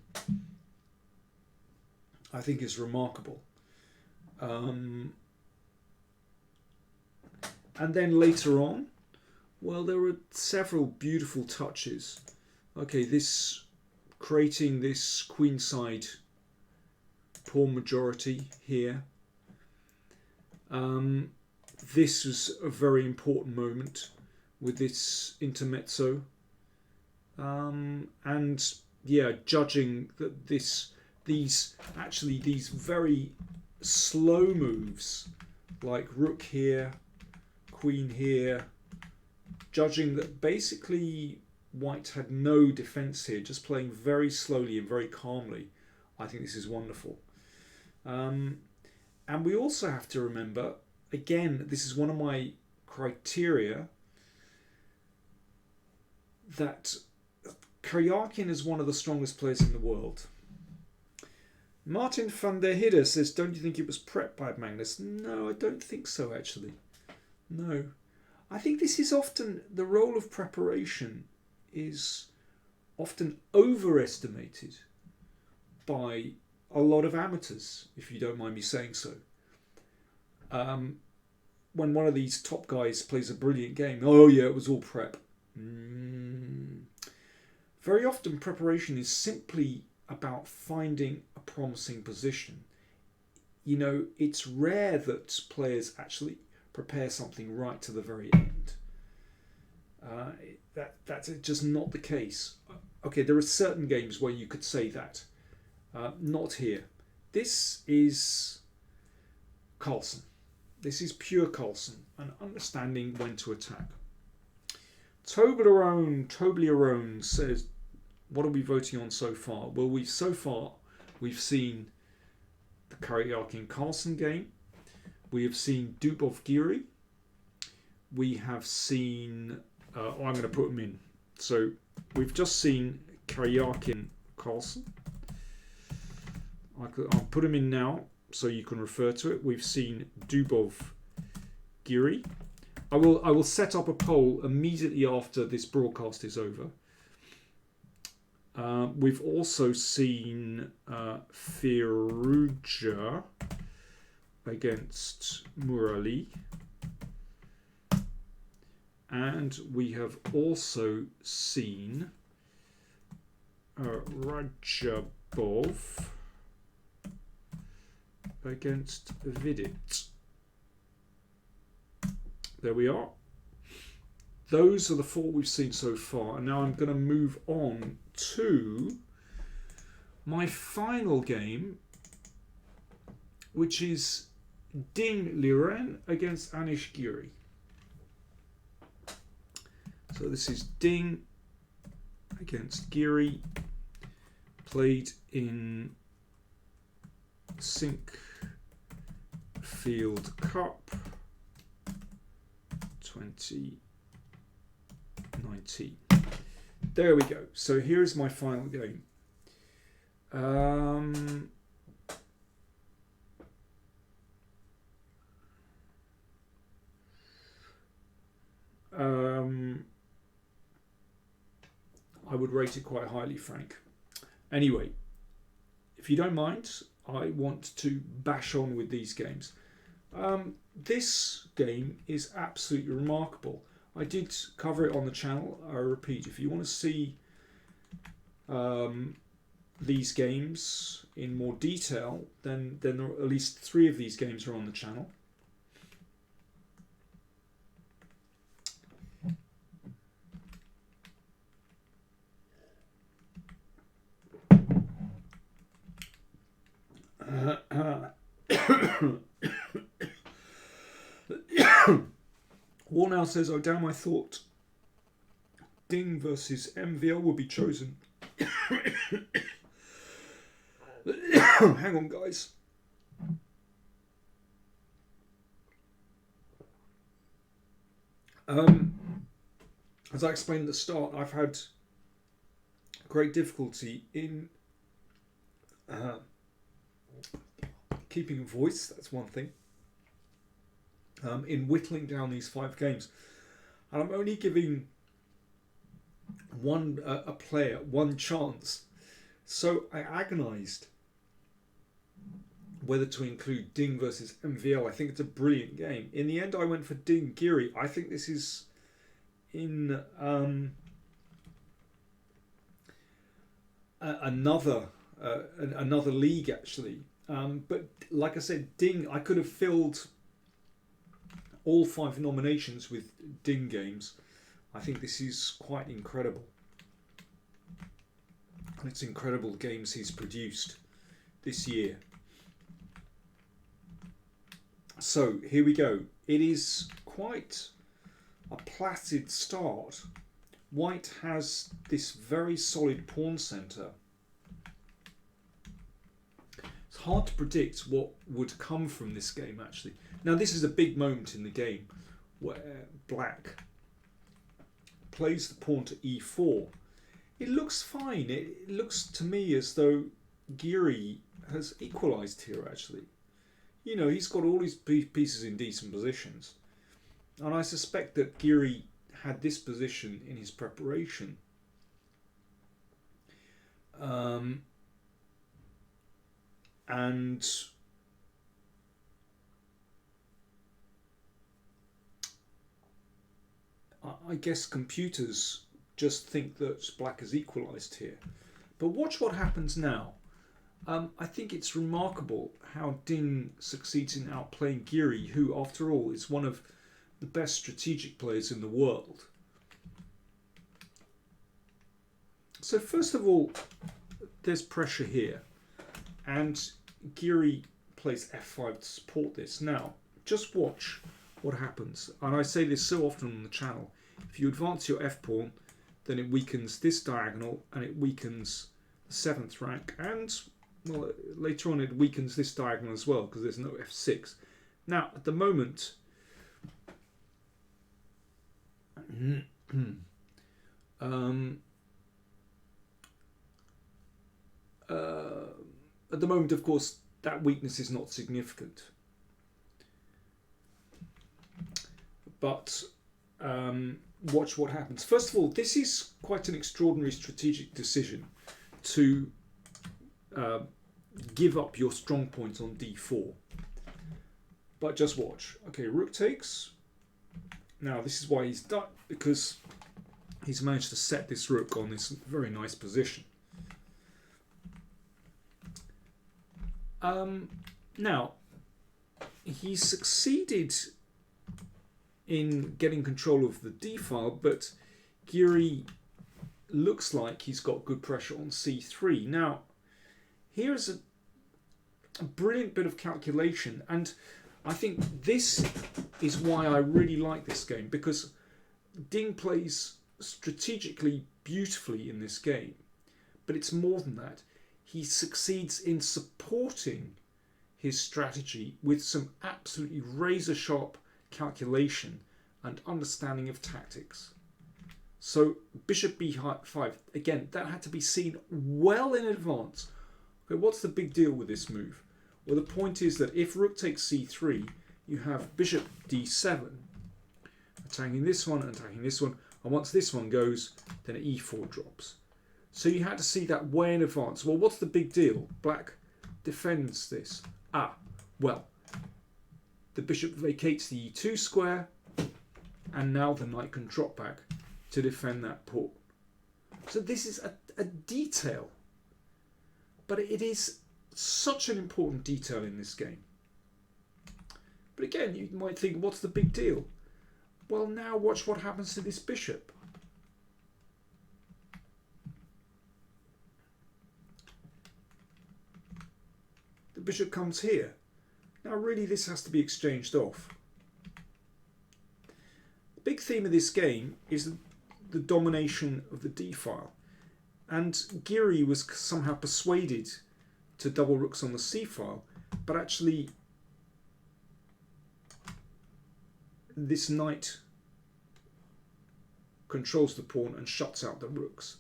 I think is remarkable. And then later on, well, there were several beautiful touches. Okay, this creating this queenside pawn majority here. This was a very important moment with this intermezzo. And yeah, judging that these very slow moves, like rook here, queen here, judging that basically white had no defense here, just playing very slowly and very calmly. I think this is wonderful. And we also have to remember, again, this is one of my criteria, that Kuryakin is one of the strongest players in the world. Martin van der Hidde says, don't you think it was prepped by Magnus? No, I don't think so, actually. No. I think this is often, the role of preparation is often overestimated by a lot of amateurs, if you don't mind me saying so. When one of these top guys plays a brilliant game, oh yeah, it was all prep. Very often preparation is simply about finding a promising position. You know, it's rare that players actually prepare something right to the very end. That's just not the case. Okay, there are certain games where you could say that. Not here. This is Carlson. This is pure Carlson, and understanding when to attack. Toblerone says, what are we voting on so far? Well, we've seen the Arkin Carlson game. We have seen Dubov Geary. we have seen, I'm going to put them in. So we've just seen Arkin Carlson. I'll put them in now so you can refer to it. We've seen Dubov, Giri. I will set up a poll immediately after this broadcast is over. We've also seen Ferruccio against Murali. And we have also seen Rajabov against Vidit. There we are. Those are the 4 we've seen so far. And now I'm going to move on to my final game, which is Ding Liren against Anish Geary. So this is Ding against Geary, played in Sink Field Cup 2019. There we go. So here is my final game. I would rate it quite highly, Frank. Anyway, if you don't mind, I want to bash on with these games. This game is absolutely remarkable. I did cover it on the channel. I repeat, if you want to see these games in more detail, then there are at least 3 of these games are on the channel. Warnow says, oh damn, I thought Ding versus MVL would be chosen. Hang on, guys. As I explained at the start, I've had great difficulty in keeping a voice. That's one thing. In whittling down these 5 games, and I'm only giving a player one chance. So I agonised whether to include Ding versus MVL. I think it's a brilliant game. In the end, I went for Ding Geary. I think this is in another league actually. But like I said, Ding, I could have filled all 5 nominations with Ding games. I think this is quite incredible. And it's incredible games he's produced this year. So here we go. It is quite a placid start. White has this very solid pawn centre. It's hard to predict what would come from this game actually. Now this is a big moment in the game where Black plays the pawn to e4. It looks fine. It looks to me as though Geary has equalised here actually. You know, he's got all his pieces in decent positions. And I suspect that Geary had this position in his preparation. And I guess computers just think that Black has equalised here. But watch what happens now. I think it's remarkable how Ding succeeds in outplaying Geary, who, after all, is one of the best strategic players in the world. So first of all, there's pressure here. And Geary plays f5 to support this. Now, just watch what happens. And I say this so often on the channel. If you advance your f-pawn, then it weakens this diagonal and it weakens the 7th rank. And, well, later on it weakens this diagonal as well because there's no f6. Now, at the moment, At the moment, of course, that weakness is not significant. But watch what happens. First of all, this is quite an extraordinary strategic decision to give up your strong points on d4. But just watch. Okay, rook takes. Now, this is why he's done, because he's managed to set this rook on this very nice position. Now, he succeeded in getting control of the d file, but Geary looks like he's got good pressure on c3. Now, here's a brilliant bit of calculation, and I think this is why I really like this game, because Ding plays strategically beautifully in this game, but it's more than that. He succeeds in supporting his strategy with some absolutely razor-sharp calculation and understanding of tactics. So bishop b5, again, that had to be seen well in advance. Okay, what's the big deal with this move? Well, the point is that if rook takes c3, you have bishop d7, attacking this one and attacking this one, and once this one goes, then e4 drops. So you had to see that way in advance. Well, what's the big deal? Black defends this. Well, the bishop vacates the e2 square, and now the knight can drop back to defend that pawn. So this is a detail, but it is such an important detail in this game. But again, you might think, what's the big deal? Well, now watch what happens to this bishop. The bishop comes here. Now really this has to be exchanged off. The big theme of this game is the domination of the d-file. And Giri was somehow persuaded to double rooks on the c-file, but actually this knight controls the pawn and shuts out the rooks.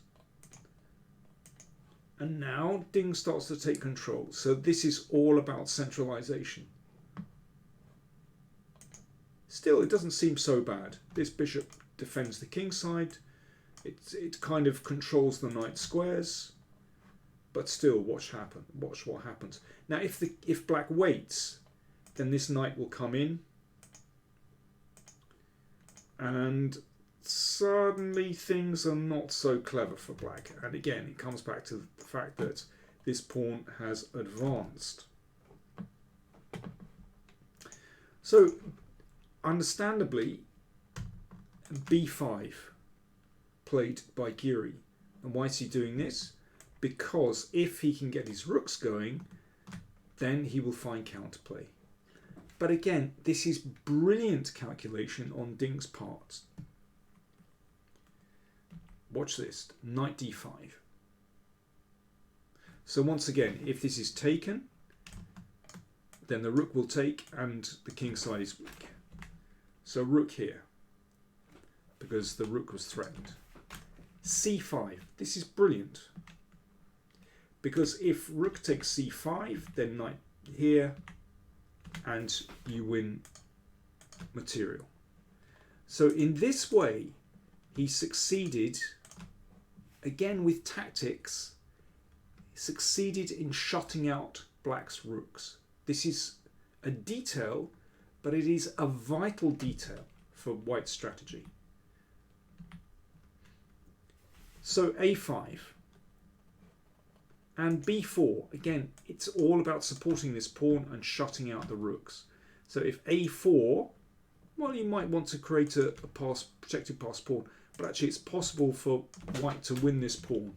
And now Ding starts to take control. So this is all about centralization. Still, it doesn't seem so bad. This bishop defends the king side. It kind of controls the knight squares. But still, watch what happens. Now, if black waits, then this knight will come in. And suddenly things are not so clever for black. And again, it comes back to the fact that this pawn has advanced. So, understandably, b5 played by Geary. And why is he doing this? Because if he can get his rooks going, then he will find counterplay. But again, this is brilliant calculation on Ding's part. Watch this, knight d5. So once again, if this is taken, then the rook will take and the king side is weak. So rook here, because the rook was threatened. c5, this is brilliant. Because if rook takes c5, then knight here, and you win material. So in this way, he succeeded, again with tactics, succeeded in shutting out black's rooks. This is a detail, but it is a vital detail for white's strategy. So a5 and b4, again, it's all about supporting this pawn and shutting out the rooks. So if a4, well, you might want to create a protected pass pawn, but actually it's possible for white to win this pawn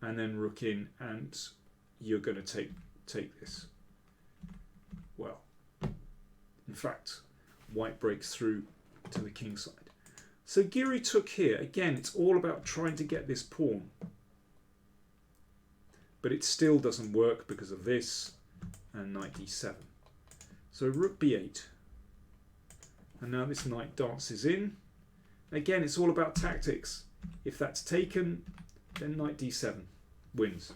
and then rook in, and you're going to take this. Well, in fact, white breaks through to the king side. So Geary took here. Again, it's all about trying to get this pawn. But it still doesn't work because of this and knight d7. So rook b8. And now this knight dances in. Again, it's all about tactics. If that's taken, then knight d7 wins.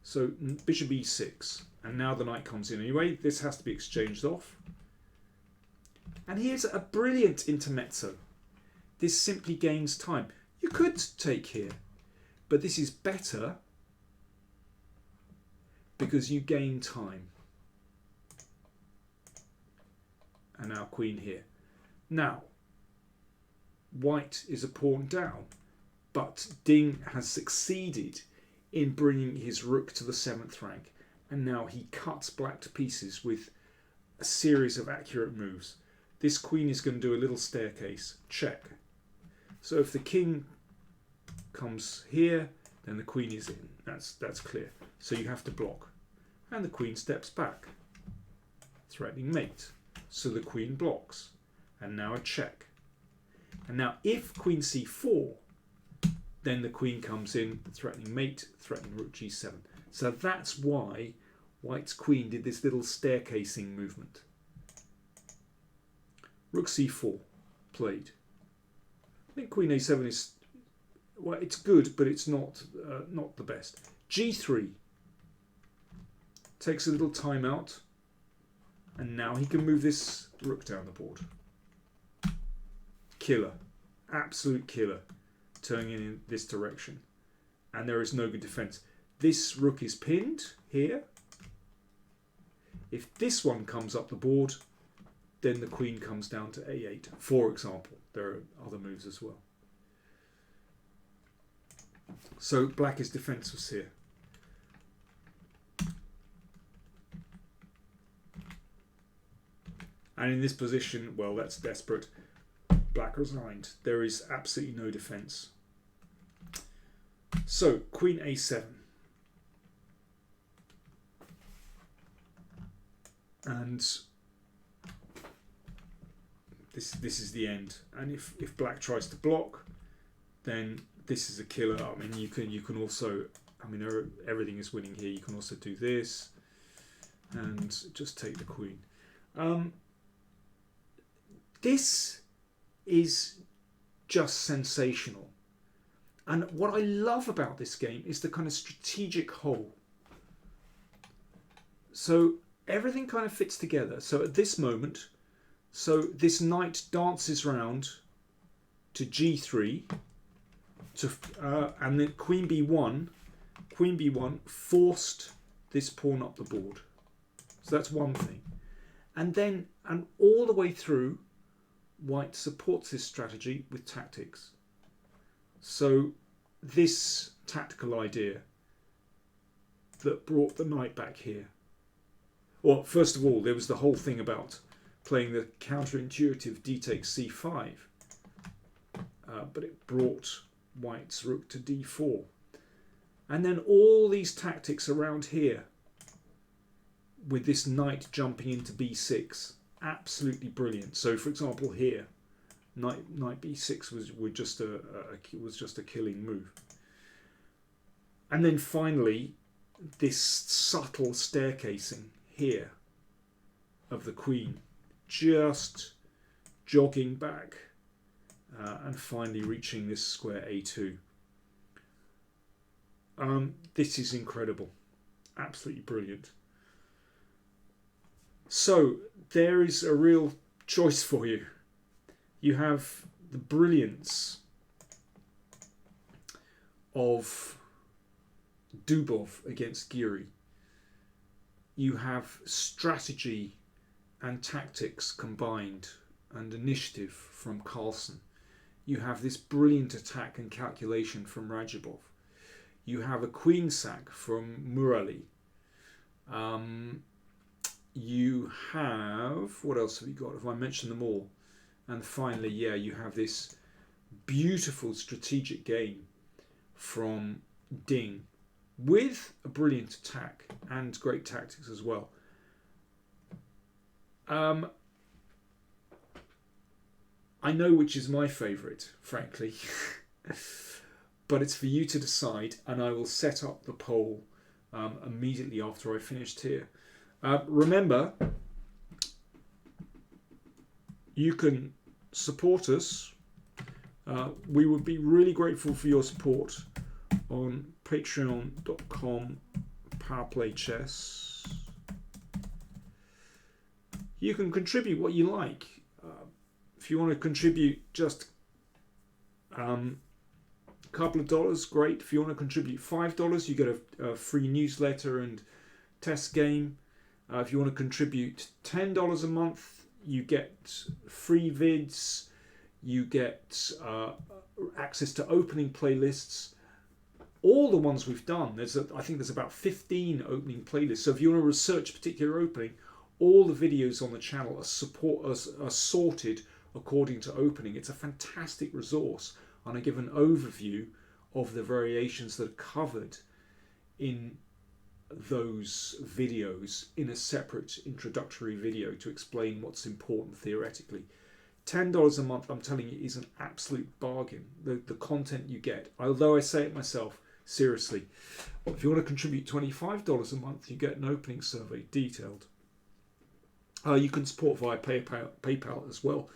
So bishop e6, and now the knight comes in anyway. This has to be exchanged off. And here's a brilliant intermezzo. This simply gains time. You could take here, but this is better because you gain time. And now queen here. Now, white is a pawn down, but Ding has succeeded in bringing his rook to the 7th rank, and now he cuts black to pieces with a series of accurate moves. This queen is going to do a little staircase, check. So if the king comes here, then the queen is in. That's clear. So you have to block. And the queen steps back, threatening mate. So the queen blocks. And now a check. And now if queen c4, then the queen comes in, threatening mate, threatening rook g7. So that's why white's queen did this little staircasing movement. Rook c4 played. I think queen a7 is, well, it's good, but it's not the best. g3 takes a little time out, and now he can move this rook down the board. Killer, absolute killer, turning in this direction, and there is no good defense. This rook is pinned here. If this one comes up the board, then the queen comes down to a8, for example. There are other moves as well. So black is defenseless here. And in this position, well, that's desperate. Black resigned. There is absolutely no defense. So queen a7. And this is the end. And if black tries to block, then this is a killer. I mean, you can also, I mean, everything is winning here. You can also do this and just take the queen. This is just sensational. And what I love about this game is the kind of strategic whole. So everything kind of fits together. So at this moment, so this knight dances round to g3, and then queen b1 forced this pawn up the board. So that's one thing. And then, and all the way through, white supports this strategy with tactics. So this tactical idea that brought the knight back here. Well, first of all, there was the whole thing about playing the counterintuitive d takes c5, but it brought white's rook to d4. And then all these tactics around here with this knight jumping into b6. Absolutely brilliant. So, for example, here, knight b6 was just a killing move. And then finally, this subtle staircasing here of the queen, just jogging back and finally reaching this square a2. This is incredible. Absolutely brilliant. So there is a real choice for you. You have the brilliance of Dubov against Geary. You have strategy and tactics combined and initiative from Carlson. You have this brilliant attack and calculation from Radjabov. You have a queen sack from Murali. You have, what else have you got? Have I mentioned them all? And finally, yeah, you have this beautiful strategic game from Ding with a brilliant attack and great tactics as well. I know which is my favourite, frankly, but it's for you to decide, and I will set up the poll immediately after I finished here. Remember, you can support us We would be really grateful for your support on patreon.com Powerplaychess. You can contribute what you like. If you want to contribute just a couple of dollars, great. If you want to contribute $5, you get a free newsletter and test game. If you want to contribute $10 a month, you get free vids, you get access to opening playlists. All the ones we've done, I think there's about 15 opening playlists. So if you want to research a particular opening, all the videos on the channel are sorted according to opening. It's a fantastic resource, and I give an overview of the variations that are covered in those videos in a separate introductory video to explain what's important theoretically. $10 a month, I'm telling you, is an absolute bargain. The content you get, although I say it myself, seriously. If you want to contribute $25 a month, you get an opening survey detailed. You can support via PayPal as well.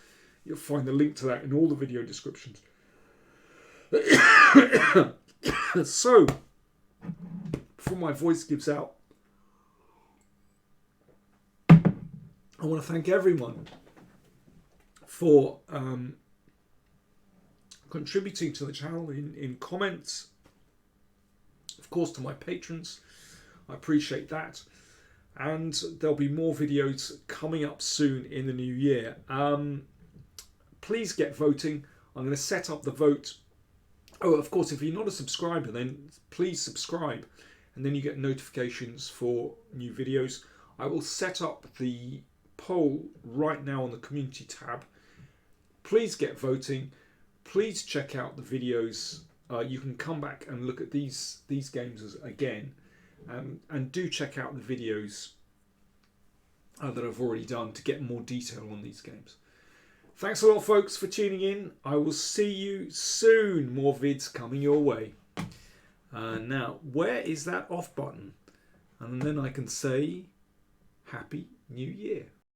You'll find the link to that in all the video descriptions. So, before my voice gives out, I want to thank everyone for contributing to the channel in comments. Of course, to my patrons, I appreciate that. And there'll be more videos coming up soon in the new year. Please get voting. I'm going to set up the vote. Oh, of course, if you're not a subscriber, then please subscribe. And then you get notifications for new videos. I will set up the poll right now on the community tab. Please get voting. Please check out the videos. You can come back and look at these games again. And do check out the videos that I've already done to get more detail on these games. Thanks a lot, folks, for tuning in. I will see you soon. More vids coming your way. Now, where is that off button? And then I can say Happy New Year.